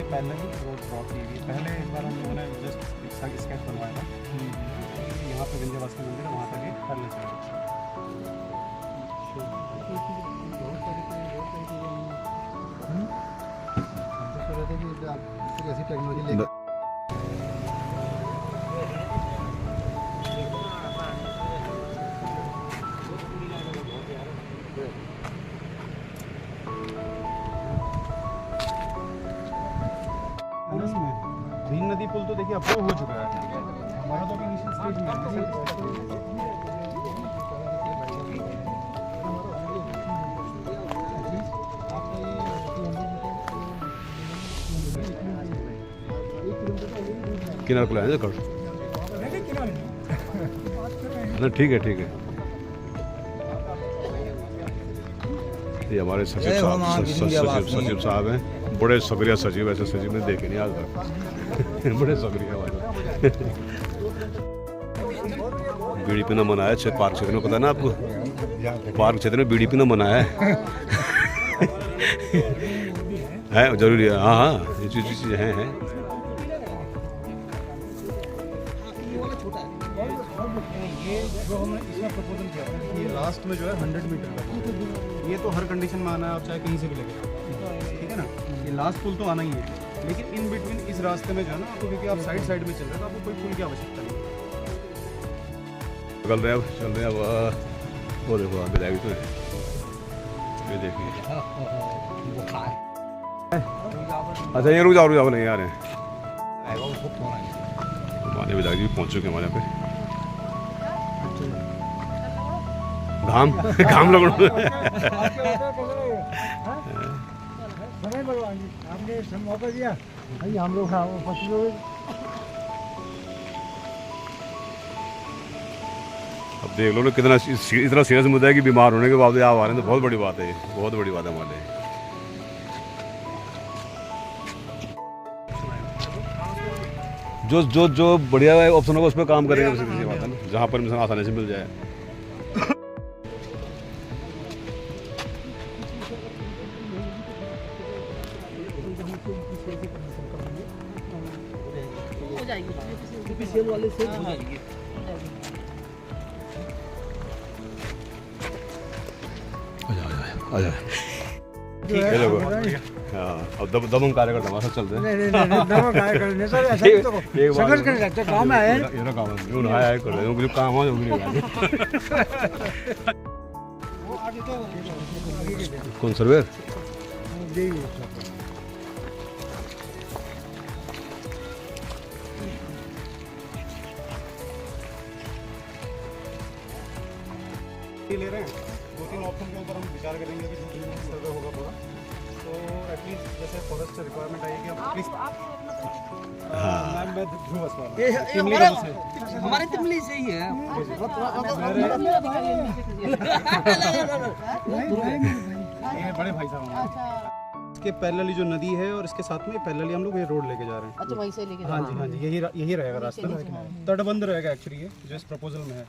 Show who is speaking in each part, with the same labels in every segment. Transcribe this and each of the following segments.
Speaker 1: इसके पहले ही road draw की हुई है। पहले एक बार हम लोगों ने जस्ट स्केच बनवाया था, यहाँ पे विंध्यवासिनी मंदिर है, वहाँ तक एक पैरेलल चला। ऐसी टेक्नोलॉजी ले भीम नदी पुल तो देखिए अप्रूव हो चुका है, हमारा तो अभी इनिशियल स्टेज में
Speaker 2: किनार खुला है कर ना, ठीक है ठीक है। ये हमारे सचिव साहब हैं, बड़े सक्रिय सचिव, ऐसे सचिव ने देखे नहीं आज तक। बड़े सक्रिय वाले बीड़ी पीना मना है पार्क क्षेत्र में, पता है ना आपको? पार्क क्षेत्र में बीड़ी पीना मना है। है जरूरी है, हाँ हाँ ये चीज़ है।
Speaker 1: ये जो हमने इसमें प्रपोजल किया था, ये लास्ट में जो है 100 मीटर का, ये तो हर कंडीशन में आना है, आप चाहे कहीं से भी लगे, ठीक है ना। ये लास्ट पुल तो आना ही है, लेकिन इन बिटवीन इस रास्ते में जो है ना आपको, क्योंकि आप साइड साइड में चल रहे हैं तो आपको कोई पुल की आवश्यकता नहीं है।
Speaker 2: चल रहे अब वो देखो आगे जाएगी तो ये देखिए। अच्छा ये रुक जाओ नहीं आ रहे हैं हमारे विधायक जी पहुँच चुके हैं हमारे यहाँ पे। घाम लग रहा
Speaker 1: आपने मौका दिया भाई, हम लोग
Speaker 2: अब देख लो कितना इतना सीरियस मुद्दा है कि बीमार होने के बावजूद आप आ रहे हैं, तो बहुत बड़ी बात है, ये बहुत बड़ी बात है हमारे लिए। जो बढ़िया ऑप्शन होगा उस पर काम करेंगे, किसी बात है ना, जहाँ पर मिशन आसानी से मिल जाए।
Speaker 3: हो जाएगी ऑफिशियल वाले से हो जाएगी।
Speaker 2: अब दबंग कार्यकर्ता हमारे साथ चल रहे हैं।
Speaker 1: काम है
Speaker 2: कर रहे हैं काम हो कौन सर्वेयर
Speaker 1: ले रहे हैं। 2-3 ऑप्शन के ऊपर हम विचार करेंगे कि सर्वे होगा पूरा, तो एटलीस्ट जैसे फॉरेस्ट रिक्वायरमेंट आएगी अब प्लीज। मैम मैं ध्रुव अस्वाल
Speaker 3: हमारे तिमली से ही है।
Speaker 1: ये बड़े भाई साहब हमारे। इसके पैरेलली जो नदी है और इसके साथ में पैरेलली हम लोग ये रोड लेके जा रहे हैं।
Speaker 3: अच्छा वहीं से लेके
Speaker 1: हाँ जी यही रहेगा रास्ता, तटबंध रहेगा एक्चुअली ये जो इस प्रपोजल में है।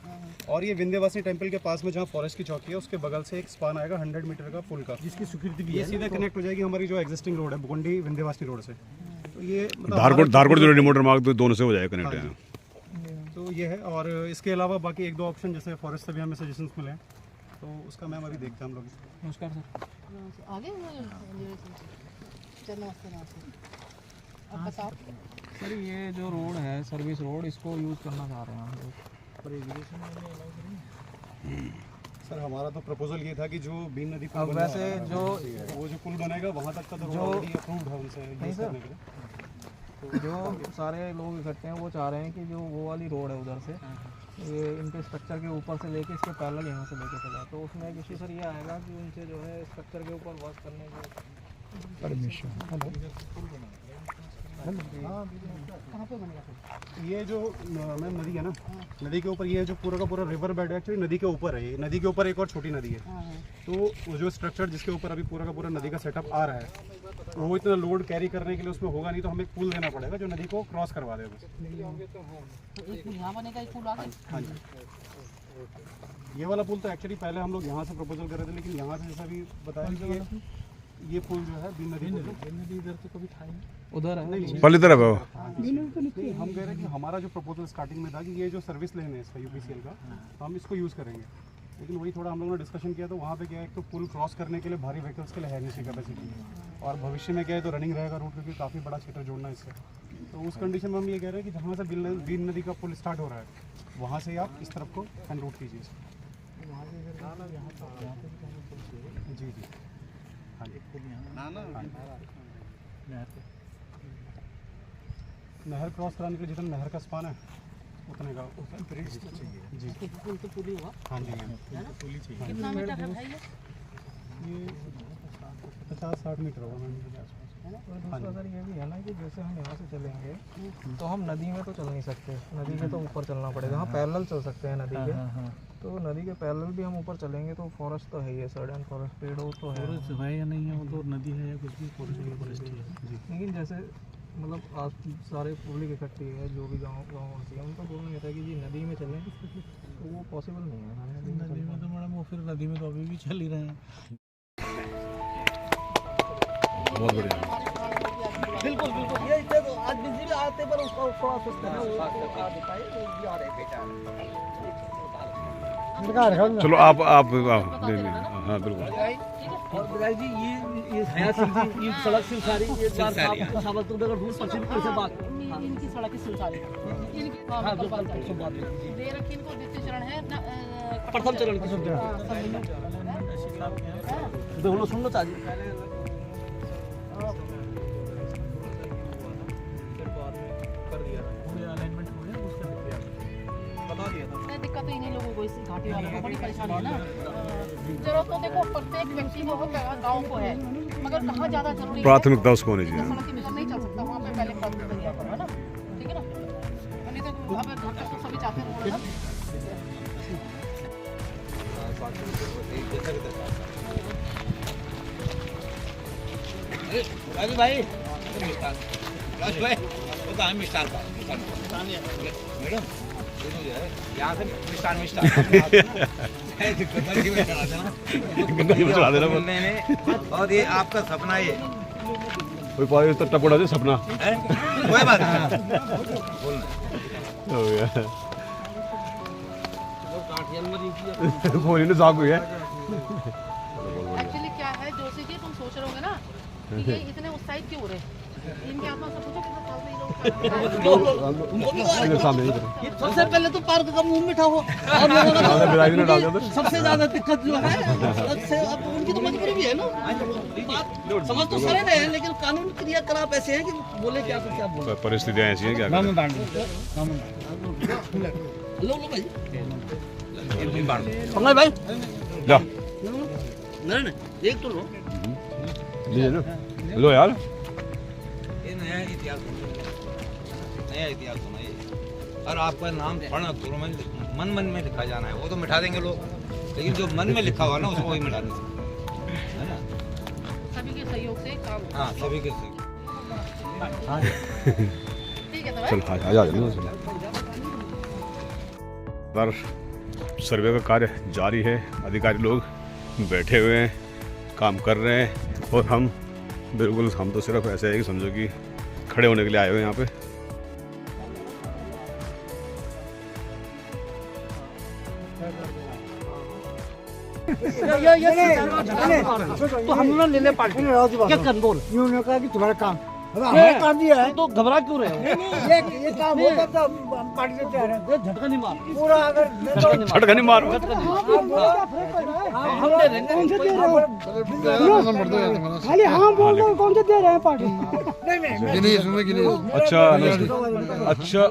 Speaker 1: और ये विंध्यवासिनी टेंपल के पास में जहाँ फॉरेस्ट की चौकी है उसके बगल से एक स्पान आएगा 100 मीटर का पुल का, जिसकी स्वीकृति भी है। ये सीधा कनेक्ट हो जाएगी हमारी जो एग्जिस्टिंग रोड है बुकुंडी विंध्यवासिनी रोड से। तो ये
Speaker 2: धारकोट जो मोटर मार्ग दोनों से हो जाएगा कनेक्ट है।
Speaker 1: तो ये है, और इसके अलावा बाकी 1-2 ऑप्शन जैसे फॉरेस्ट से भी हमें सजेशंस मिले हैं, तो उसका मैम अभी देखते हैं हम लोग। नमस्कार सर।
Speaker 3: आगे
Speaker 4: सर ये जो रोड है सर्विस रोड, इसको यूज़ करना चाह रहे हैं हम लोग।
Speaker 1: सर हमारा तो प्रपोजल ये था कि जो बीन नदी
Speaker 4: अब वैसे जो
Speaker 1: वो जो पुल बनेगा वहाँ तक का तो ऑलरेडी अप्रूव्ड है उनसे यूज़ करने के लिए।
Speaker 4: तो जो सारे लोग इकट्ठे हैं वो चाह रहे हैं कि जो वो वाली रोड है उधर से ये इनके स्ट्रक्चर के ऊपर से लेके इसके पैरेलल यहाँ से लेके चला, तो उसमें एक इशू सर ये आएगा कि उनसे जो है स्ट्रक्चर के ऊपर वर्क करने के परमिशन।
Speaker 1: ये जो मैम नदी है ना, नदी के ऊपर ये जो पूरा का पूरा रिवर बेड है, एक्चुअली नदी के ऊपर है। ये नदी के ऊपर एक और छोटी नदी है, तो वो जो स्ट्रक्चर जिसके ऊपर अभी पूरा का पूरा नदी का सेटअप आ रहा है वो इतना लोड कैरी करने के लिए उसमें होगा नहीं, तो हमें एक पुल देना पड़ेगा जो नदी को क्रॉस करवा देगा।
Speaker 3: यहाँ बनेगा एक पुल आगे।
Speaker 1: हाँ जी, ये वाला पुल तो एक्चुअली पहले हम लोग यहाँ से प्रपोजल कर रहे थे, लेकिन यहाँ से जैसा भी बताया कि ये पुल जो है बीन नदी इधर तो कभी था
Speaker 4: उधर है
Speaker 1: नहीं
Speaker 2: पहली तरफ है वो।
Speaker 1: नहीं, हम कह रहे हैं कि हमारा जो प्रपोजल स्टार्टिंग में था कि ये जो सर्विस लेन है इसका यूपीसीएल का, तो हम इसको यूज़ करेंगे। लेकिन वही थोड़ा हम लोगों ने डिस्कशन किया तो वहाँ पे क्या है, एक तो पुल क्रॉस करने के लिए भारी व्हीकल्स के लिए है नहीं इसकी कैपेसिटी, और भविष्य में क्या है तो रनिंग रहेगा रूट, क्योंकि काफ़ी बड़ा क्षेत्र जोड़ना है इससे। तो उस कंडीशन में हम ये कह रहे हैं कि जहाँ से बीन नदी का पुल स्टार्ट हो रहा है वहाँ से आप इस तरफ को एंड रूट कीजिए इसको। जी जी हाँ जी। नहर क्रॉस कराने के लिए जितना नहर का स्पान है उतने का ब्रिज तो चाहिए जी।
Speaker 3: पुल तो पुल ही हुआ
Speaker 1: हाँ जी
Speaker 3: पुल ही चाहिए। कितना मीटर है भाई
Speaker 1: ये 50-60 मीटर होगा मैम के आसपास।
Speaker 4: और दूसरा सर ये भी है ना कि जैसे हम यहाँ से चलेंगे तो हम नदी में तो चल नहीं सकते, नदी के तो ऊपर चलना पड़ेगा। हम पैरेलल चल सकते हैं नदी के, तो नदी के पैरेलल भी हम ऊपर चलेंगे तो फॉरेस्ट तो है ही है, सडन फॉरेस्ट पेड़ वो तो है
Speaker 1: या नहीं है वो तो नदी है या कुछ भी फॉरेस्ट है जी।
Speaker 4: लेकिन जैसे मतलब आज सारे पब्लिक इकट्ठी है जो भी गाँववासी है, उनका बोलना ये था कि जी नदी में चलें, तो वो पॉसिबल नहीं है नदी में तो मैडम वो फिर नदी में तो अभी भी चल ही रहे हैं।
Speaker 2: बहुत बढ़िया।
Speaker 3: बिल्कुल बिल्कुल ये तो आज बिजली में आते पर उसका थोड़ा सुस्त है ना, वो दिखाई वो भी आ रहे बेटा।
Speaker 2: चलो आप हाँ बिल्कुल।
Speaker 3: और बिलाल जी ये हया सिंह जी ये सड़क सिलसारी ये चार सावलपुर नगर दूर पश्चिम से बात
Speaker 5: इनकी सड़क की सिलसारी इनकी
Speaker 3: हां जो बात
Speaker 5: दे रखी इनको द्वितीय चरण है
Speaker 3: प्रथम चरण की बोलो सुन लो ताजी।
Speaker 5: दिक्कत तो इन्हीं लोगों को इस घाटी वालों को बड़ी परेशानी है ना। जरूरत तो देखो प्रत्येक व्यक्ति को हो, गाँव को है, मगर कहाँ ज्यादा जरूरी है
Speaker 2: प्राथमिकता उसको होनी चाहिए।
Speaker 5: सड़क के बिना नहीं चल सकता, वहाँ पे पहले प्राथमिकता दिया करो, है ना, ठीक है ना। नहीं तो अब घर तक तो सभी चाहते हैं ना।
Speaker 3: अरे भाई वो तो हम मिष्ठान का मैडम यहाँ से मिष्ठान
Speaker 2: चला देना
Speaker 3: बोलने में, और ये आपका सपना ये
Speaker 2: कोई पानी तो टपड़ा दे सपना
Speaker 3: है, कोई बात नहीं बोलना
Speaker 2: हो गया। फोन ने साफ हुई है।
Speaker 5: एक्चुअली क्या है जोशी जी, तुम सोच रहे होगे ना कि ये इतने उत्साहित क्यों हो रहे, इनके आत्मा सब पूछो कितना साल से ये लोग
Speaker 2: सामने
Speaker 3: सबसे पहले तो पार्क का मुंह मिठा हो, और सबसे ज्यादा दिक्कत जो है अब उनकी तो मजबूरी भी है ना, समझ तो सारे रहे हैं, लेकिन कानून क्रियाकलाप ऐसे हैं कि बोले क्या तो क्या बोले।
Speaker 2: परिस्थितियाँ ऐसी हैं क्या करें?
Speaker 3: लो लो भाई पंगा भाई
Speaker 2: जा
Speaker 3: नहीं एक तो लो
Speaker 2: लो यार।
Speaker 3: ये नया इतिहास सुनाइए, और आपका नाम पढ़ना तो मन में लिखा जाना है, वो तो मिटा देंगे लोग, लेकिन जो मन में लिखा हुआ ना उसको वही मिटा नहीं सकते, है ना।
Speaker 5: सभी के सहयोग से काम
Speaker 3: हाँ सभी के सहयोग।
Speaker 5: ठीक है तो
Speaker 2: चल आ जा पर सर्वे का कार्य जारी है, अधिकारी लोग बैठे हुए हैं, काम कर रहे हैं, और हम बिल्कुल हम तो सिर्फ ऐसे है कि समझो कि खड़े होने के लिए आए हुए हैं यहाँ पे।
Speaker 3: तो हम लोग ले ले पार्टी क्या कर बोल
Speaker 6: उन्होंने कहा कि तुम्हारा काम अब हमारा काम दिया है,
Speaker 3: तो घबरा क्यों रहे हो?
Speaker 6: ये काम होता तो हम पार्टी से तैयार हैं।
Speaker 3: झटका नहीं मार
Speaker 6: पूरा अगर
Speaker 2: झटका नहीं मारो।
Speaker 3: हम दे रहे हैं
Speaker 6: खाली हाँ बोल दो, कौन से दे रहे हैं पार्टी?
Speaker 2: अच्छा अच्छा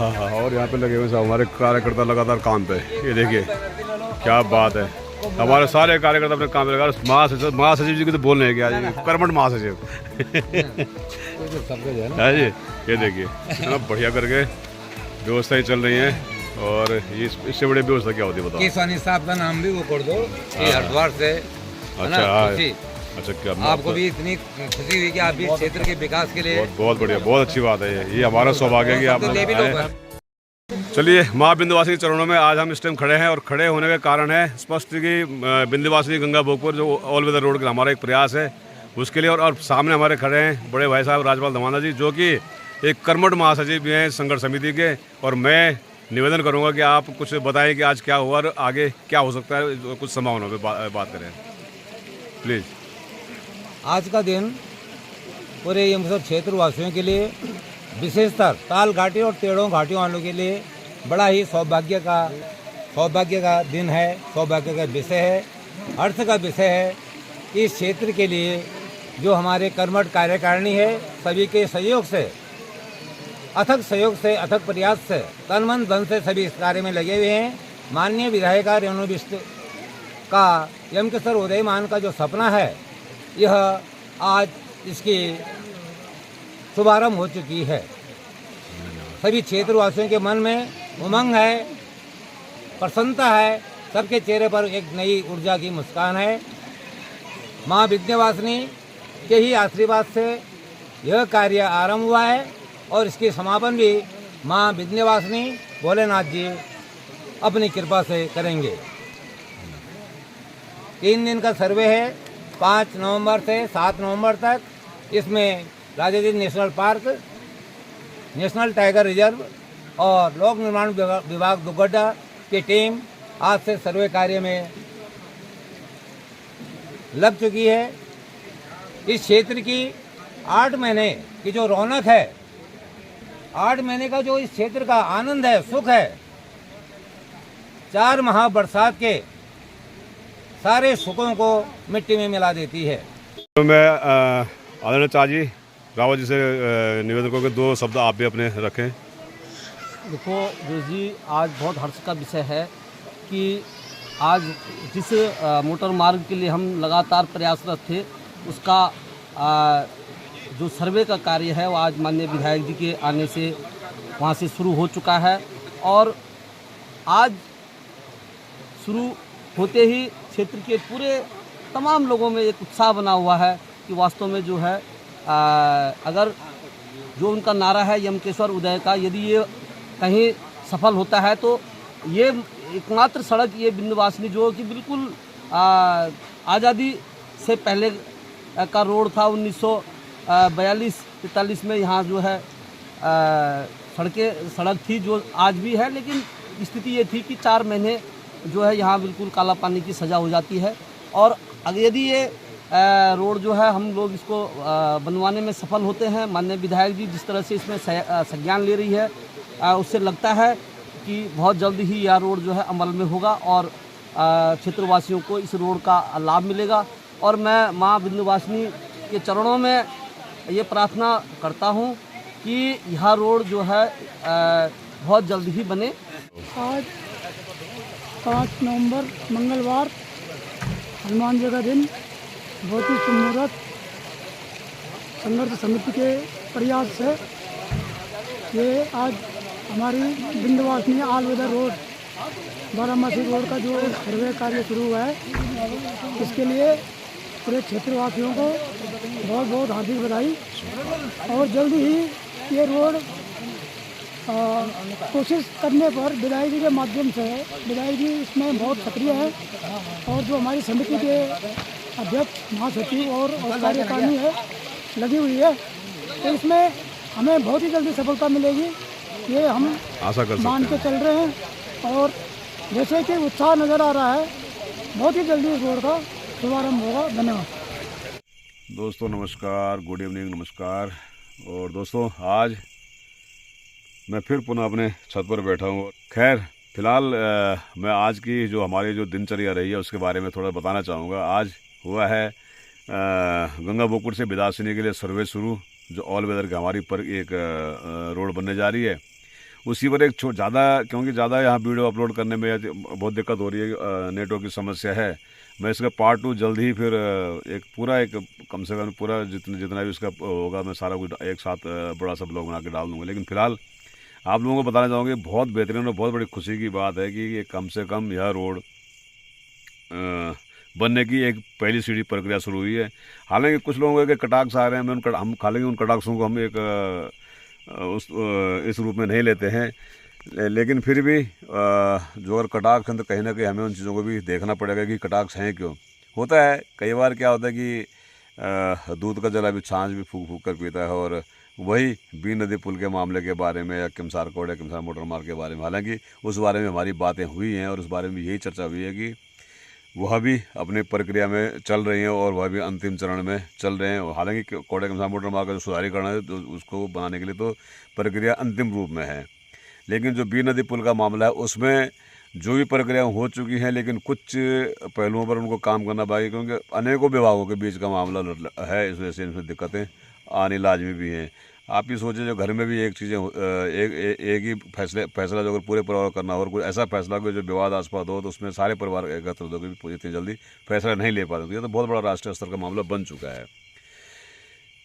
Speaker 2: हाँ हाँ, और यहाँ पे लगे हुए सब हमारे कार्यकर्ता लगातार काम पे। ये देखिए क्या बात है, हमारे सारे कार्यकर्ता अपने काम पे लगा। महासचिव जी की तो बोल रहे हैं क्या जी, कर्मठ महासचिव है जी। ये देखिए इतना बढ़िया करके व्यवस्थाएं चल रही हैं। और ये इससे बड़ी व्यवस्था क्या होती है बताओ?
Speaker 3: केसवानी साहब का नाम भी वो कर दो, ये हरिद्वार से है ना, खुशी।
Speaker 2: अच्छा क्या
Speaker 3: आपको भी इतनी खुशी हुई कि आप भी क्षेत्र के विकास के लिए
Speaker 2: बहुत बहुत बढ़िया, बहुत अच्छी बात है। ये हमारा सौभाग्य है कि आप
Speaker 3: ले भी लो।
Speaker 2: आए। चलिए, माँ विंध्यवासिनी चरणों में आज हम इस टाइम खड़े हैं, और खड़े होने का कारण है स्पष्ट कि विंध्यवासिनी गंगा भोगपुर जो ऑल वेदर रोड का हमारा एक प्रयास है उसके लिए। और सामने हमारे खड़े हैं बड़े भाई साहब राजपाल धमाना जी, जो कि एक कर्मठ महासचिव भी हैं संघर्ष समिति के। और मैं निवेदन करूंगा कि आप कुछ बताएं कि आज क्या हुआ और आगे क्या हो सकता है, कुछ संभावनाओं पे बात करें प्लीज़।
Speaker 3: आज का दिन पूरे ये मतलब क्षेत्र वासियों के लिए, विशेषतर ताल घाटी और तेड़ों घाटियों वालों के लिए बड़ा ही सौभाग्य का दिन है, सौभाग्य का विषय है, अर्थ का विषय है। इस क्षेत्र के लिए जो हमारे कर्मठ कार्यकारिणी है, सभी के सहयोग से, अथक सहयोग से, अथक प्रयास से, तन मन धन से सभी इस कार्य में लगे हुए हैं। माननीय विधायिका रेणु बिष्ट का यमकेश्वर उदयमान का जो सपना है, यह आज इसकी शुभारंभ हो चुकी है। सभी क्षेत्रवासियों के मन में उमंग है, प्रसन्नता है, सबके चेहरे पर एक नई ऊर्जा की मुस्कान है। माँ विंध्यवासिनी के ही आशीर्वाद से यह कार्य आरंभ हुआ है, और इसके समापन भी माँ विंध्यवासिनी भोलेनाथ जी अपनी कृपा से करेंगे। 3 दिन का सर्वे है, 5 नवंबर से 7 नवंबर तक। इसमें Rajaji national park, national tiger reserve और लोक निर्माण विभाग दुगड्डा की टीम आज से सर्वे कार्य में लग चुकी है। इस क्षेत्र की 8 महीने की जो रौनक है, 8 महीने का जो इस क्षेत्र का आनंद है, सुख है, 4 माह बरसात के सारे सुखों को मिट्टी में मिला देती है।
Speaker 2: तो मैं आदरणीय चाची रावत जी से निवेदन करूँ कि 2 शब्द आप भी अपने रखें।
Speaker 7: देखो जोश जी, आज बहुत हर्ष का विषय है कि आज जिस मोटर मार्ग के लिए हम लगातार प्रयासरत थे, उसका जो सर्वे का कार्य है वो आज माननीय विधायक जी के आने से वहाँ से शुरू हो चुका है। और आज शुरू होते ही क्षेत्र के पूरे तमाम लोगों में एक उत्साह बना हुआ है कि वास्तव में जो है अगर जो उनका नारा है यमकेश्वर उदय का, यदि ये कहीं सफल होता है तो ये एकमात्र सड़क ये विंध्यवासिनी जो कि बिल्कुल आज़ादी से पहले का रोड था, 1942-43 में यहाँ जो है सड़क थी जो आज भी है, लेकिन स्थिति ये थी कि 4 महीने जो है यहाँ बिल्कुल काला पानी की सज़ा हो जाती है। और अगर यदि ये रोड जो है हम लोग इसको बनवाने में सफल होते हैं, माननीय विधायक जी जिस तरह से इसमें संज्ञान ले रही है, उससे लगता है कि बहुत जल्द ही यह रोड जो है अमल में होगा और क्षेत्रवासियों को इस रोड का लाभ मिलेगा। और मैं माँ विंध्यवासिनी के चरणों में ये प्रार्थना करता हूँ कि यह रोड जो है बहुत जल्द ही बने।
Speaker 6: आज 5 नवंबर मंगलवार, हनुमान जी का दिन, बहुत ही सुमुहूर्त संघर्ष समिति के प्रयास से ये आज हमारी विंध्यवासिनी ऑल वेदर रोड, बारामासी रोड का जो सर्वे कार्य शुरू हुआ है, इसके लिए पूरे क्षेत्रवासियों को बहुत बहुत हार्दिक बधाई। और जल्दी ही ये रोड कोशिश करने पर विधायक जी के माध्यम से, विधायक जी इसमें बहुत सक्रिय है और जो हमारी समिति के अध्यक्ष, महासचिव और कार्यकारिणी है लगी हुई है, तो इसमें हमें बहुत ही जल्दी सफलता मिलेगी, ये हम
Speaker 2: आशा कर
Speaker 6: मान के चल रहे हैं। और जैसे कि उत्साह नज़र आ रहा है, बहुत ही जल्दी इस रोड का शुभारंभ होगा। धन्यवाद
Speaker 2: दोस्तों, नमस्कार, गुड इवनिंग, नमस्कार। और दोस्तों, आज मैं फिर पुनः अपने छत पर बैठा हूँ। खैर फिलहाल मैं आज की जो हमारी जो दिनचर्या रही है उसके बारे में थोड़ा बताना चाहूँगा। आज हुआ है गंगा भोगपुर से बिदासिनी के लिए सर्वे शुरू, जो ऑल वेदर की हमारी पर एक रोड बनने जा रही है। उसी पर एक ज़्यादा, क्योंकि ज़्यादा यहाँ वीडियो अपलोड करने में बहुत दिक्कत हो रही है, नेटवर्क की समस्या है। मैं इसका पार्ट 2 जल्द ही फिर एक कम से कम पूरा जितना भी इसका होगा मैं सारा कुछ एक साथ बड़ा सा ब्लॉग बना के डाल दूँगा। लेकिन फ़िलहाल आप लोगों को बताना चाहूँगी, बहुत बेहतरीन और बहुत बड़ी खुशी की बात है कि ये कम से कम यह रोड बनने की एक पहली सीढ़ी प्रक्रिया शुरू हुई है। हालांकि कुछ लोगों के कटाक्ष आ रहे हैं, हम हालांकि उन कटाक्षों को हम इस रूप में नहीं लेते हैं, लेकिन फिर भी जो अगर कटाक्ष हैं तो कहीं ना कहीं हमें उन चीज़ों को भी देखना पड़ेगा कि कटाक्ष हैं क्यों। होता है कई बार क्या होता है कि दूध का जला भी छाछ भी फूक फूक कर पीता है, और वही बीन नदी पुल के मामले के बारे में या किमसार कोड या किमसार मोटर मार्ग के बारे में, हालांकि उस बारे में हमारी बातें हुई हैं और उस बारे में यही चर्चा हुई है कि वह भी अपनी प्रक्रिया में चल रही हैं और वह भी अंतिम चरण में चल रहे हैं। हालांकि कोडा किमसार मोटर मार्ग का जो सुधारीकरण है तो उसको बनाने के लिए तो प्रक्रिया अंतिम रूप में है, लेकिन जो बीन नदी पुल का मामला है उसमें जो भी प्रक्रिया हो चुकी हैं, लेकिन कुछ पहलुओं पर उनको काम करना बाकी, क्योंकि अनेकों विभागों के बीच का मामला है, इस वजह से इनमें दिक्कतें आनी लाजमी भी हैं। आप ही सोचिए, जो घर में भी एक चीज़ें एक ही फैसला जो अगर पूरे परिवार को करना हो और कोई ऐसा फैसला कोई जो विवादास्पद हो तो उसमें सारे परिवार एकत्र होकर भी इतनी जल्दी फैसला नहीं ले पाते। ये तो बहुत बड़ा राष्ट्रीय स्तर का मामला बन चुका है।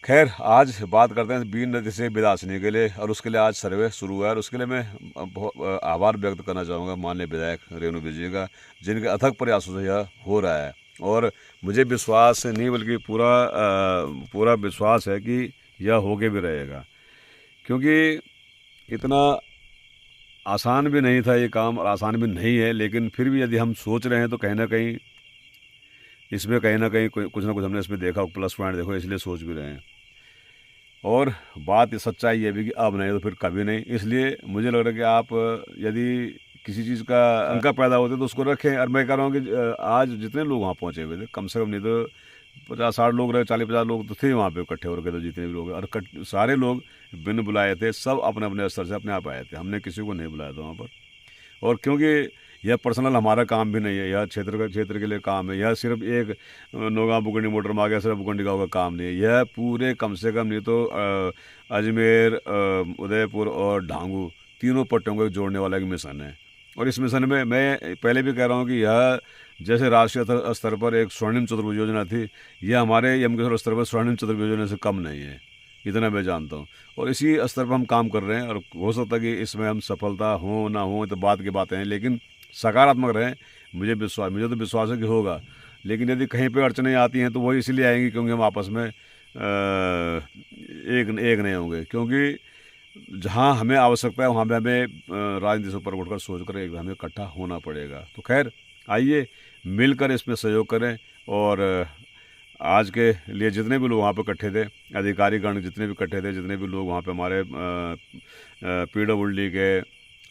Speaker 2: खैर, आज बात करते हैं बीन नदी से बिदासनी के लिए, और उसके लिए आज सर्वे शुरू हुआ है, और उसके लिए मैं बहुत आभार व्यक्त करना चाहूँगा माननीय विधायक रेणु विजय का, जिनके अथक प्रयासों से यह हो रहा है। और मुझे विश्वास नहीं बल्कि पूरा विश्वास है कि यह होके भी रहेगा, क्योंकि इतना आसान भी नहीं था ये काम और आसान भी नहीं है। लेकिन फिर भी यदि हम सोच रहे हैं तो कहीं ना कहीं इसमें कुछ ना कुछ हमने इसमें देखा, प्लस पॉइंट देखो, इसलिए सोच भी रहे हैं। और बात सच्चाई ये भी कि अब नहीं तो फिर कभी नहीं। इसलिए मुझे लग रहा है कि आप यदि किसी चीज़ का शंका पैदा होती है तो उसको रखें। और मैं कह रहा हूँ कि आज जितने लोग वहाँ पहुँचे हुए थे, कम से कम नहीं तो 50-60 लोग रहे, 40-50 लोग तो थे वहाँ पे इकट्ठे हो गए थे जितने भी लोग, और सारे लोग बिन बुलाए थे, सब अपने अपने स्तर से अपने आप आए थे, हमने किसी को नहीं बुलाया था वहाँ पर। और क्योंकि यह पर्सनल हमारा काम भी नहीं है, यह क्षेत्र के लिए काम है, यह सिर्फ एक नौगांव बुकंडी मोटर मार्ग या सिर्फ बुकंडी गाँव का काम नहीं है, यह पूरे कम से कम नहीं तो अजमेर, उदयपुर और ढांगू तीनों पट्टियों को जोड़ने वाला एक मिशन है। और इस मिशन में मैं पहले भी कह रहा हूँ कि यह जैसे राष्ट्रीय स्तर पर एक स्वर्णिम चतुर्भुज योजना थी, यह हमारे यमकेश्वर स्तर पर स्वर्णिम चतुर्भुज योजना से कम नहीं है, इतना मैं जानता हूँ। और इसी स्तर पर हम काम कर रहे हैं, और हो सकता है कि इसमें हम सफलता हो ना हो तो बात की बातें हैं, लेकिन सकारात्मक रहें। मुझे तो विश्वास है कि होगा। लेकिन यदि कहीं पर अड़चनें आती हैं तो वो इसलिए आएंगी क्योंकि हम आपस में एक नहीं होंगे, क्योंकि जहाँ हमें आवश्यकता है वहाँ पे हमें राजनीति से ऊपर उठकर सोच कर हमें इकट्ठा होना पड़ेगा। तो खैर, आइए मिलकर इसमें सहयोग करें। और आज के लिए जितने भी लोग वहाँ पे इकट्ठे थे, अधिकारीगण जितने भी इकट्ठे थे, जितने भी लोग वहाँ पे हमारे PWD के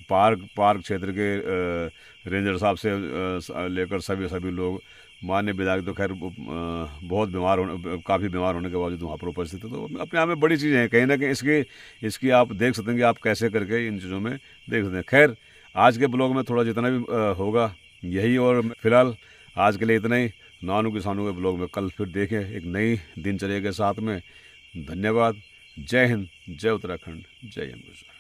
Speaker 2: पार्क क्षेत्र के रेंजर साहब से लेकर सभी लोग, माननीय विधायक तो खैर बहुत काफ़ी बीमार होने के बावजूद वहाँ पर उपस्थित थे। तो अपने आप में बड़ी चीज़ें हैं, कहीं ना कहीं इसकी आप देख सकते हैं कि आप कैसे करके इन चीज़ों में देख सकते हैं। खैर, आज के ब्लॉग में थोड़ा जितना भी होगा यही, और फिलहाल आज के लिए इतना ही। नानू किसानों के ब्लॉग में कल फिर देखें एक नई दिनचर्या के साथ में। धन्यवाद। जय हिंद, जय उत्तराखंड, जय यमकेश्वर।